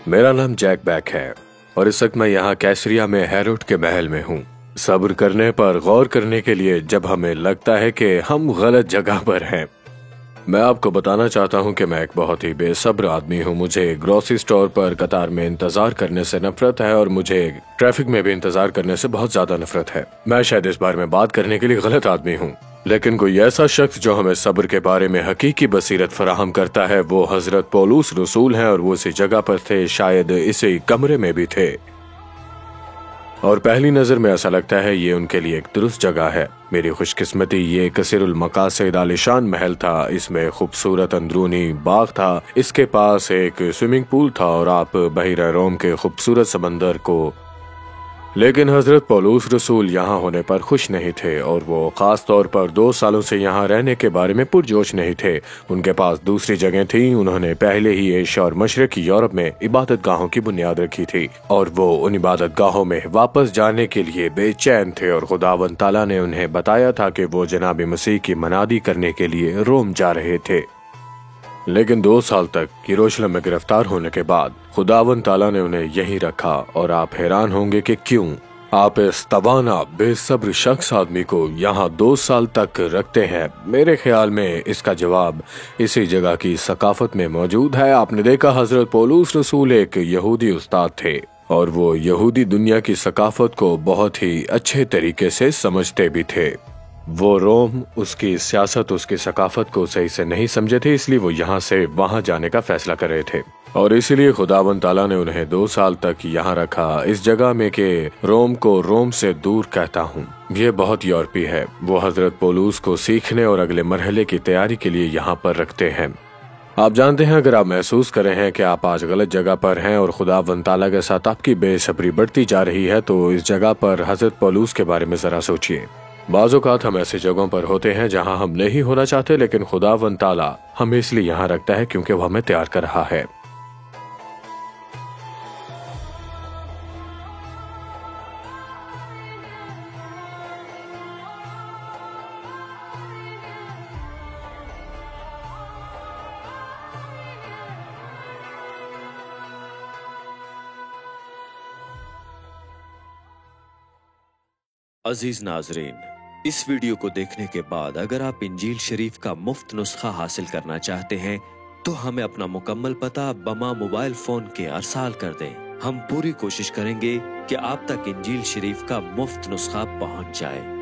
मेरा नाम Jack back है और इस वक्त मैं यहाँ कैसरिया में हैरोड के महल में हूँ। सब्र करने पर गौर करने के लिए जब हमें लगता है कि हम गलत जगह पर हैं। मैं आपको बताना चाहता हूँ कि मैं एक बहुत ही बेसब्र आदमी हूँ। मुझे ग्रोसरी स्टोर पर कतार में इंतजार करने से नफरत है और मुझे ट्रैफिक में भी इंतजार करने से बहुत ज्यादा नफरत है। मैं शायद इस बारे में बात करने के लिए गलत आदमी हूँ, लेकिन कोई ऐसा शख्स जो हमें सब्र के बारे में हकीकी बसीरत फराहम करता है वो हजरत पौलुस रसूल हैं और वो इसी जगह पर थे, शायद इसी कमरे में भी थे। और पहली नजर में ऐसा लगता है ये उनके लिए एक दुरुस्त जगह है। मेरी खुशकिस्मती ये कसीरुल मकासिद आलिशान महल था। इसमें खूबसूरत अंदरूनी बाग था, इसके पास एक स्विमिंग पूल था और आप बहिरा रोम के खूबसूरत समंदर को। लेकिन हजरत पौलुस रसूल यहाँ होने पर खुश नहीं थे और वो खास तौर पर 2 सालों से यहाँ रहने के बारे में पुरजोश नहीं थे। उनके पास दूसरी जगह थी। उन्होंने पहले ही एशिया और मशरकी यूरोप में इबादत गाहों की बुनियाद रखी थी और वो उन इबादत गाहों में वापस जाने के लिए बेचैन थे। और खुदावंद ताला ने उन्हें बताया था कि वो जनाब मसीह की मनादी करने के लिए रोम जा रहे थे। लेकिन 2 साल तक यरूशलेम में गिरफ्तार होने के बाद खुदावंद ताला ने उन्हें यहीं रखा। और आप हैरान होंगे कि क्यों आप इस तवाना बेसब्र शख्स आदमी को यहाँ 2 साल तक रखते हैं। मेरे ख्याल में इसका जवाब इसी जगह की सकाफत में मौजूद है। आपने देखा हजरत पौलुस रसूल एक यहूदी उस्ताद थे और वो यहूदी दुनिया की सकाफत को बहुत ही अच्छे तरीके से समझते भी थे। वो रोम, उसकी सियासत, उसकी सकाफत को सही से नहीं समझे थे, इसलिए वो यहाँ से वहाँ जाने का फैसला कर रहे थे। और इसीलिए खुदावंद ताला ने उन्हें 2 साल तक यहाँ रखा इस जगह में कि रोम को रोम से दूर कहता हूँ। ये बहुत यूरोपी है। वो हजरत पौलुस को सीखने और अगले मरहले की तैयारी के लिए यहाँ पर रखते हैं। आप जानते हैं, अगर आप महसूस कर रहे हैं कि आप आज गलत जगह पर हैं और खुदावंद ताला के साथ आपकी बेसब्री बढ़ती जा रही है, तो इस जगह पर हजरत पौलुस के बारे में जरा सोचिए। बाज़-औक़ात हम ऐसी जगहों पर होते हैं जहां हम नहीं होना चाहते, लेकिन खुदावंद ताला हमें इसलिए यहाँ रखता है क्योंकि वो हमें तैयार कर रहा है। अजीज नाजरीन, इस वीडियो को देखने के बाद अगर आप इंजील शरीफ का मुफ्त नुस्खा हासिल करना चाहते हैं तो हमें अपना मुकम्मल पता बमा मोबाइल फोन के अरसाल कर दें। हम पूरी कोशिश करेंगे कि आप तक इंजील शरीफ का मुफ्त नुस्खा पहुंच जाए।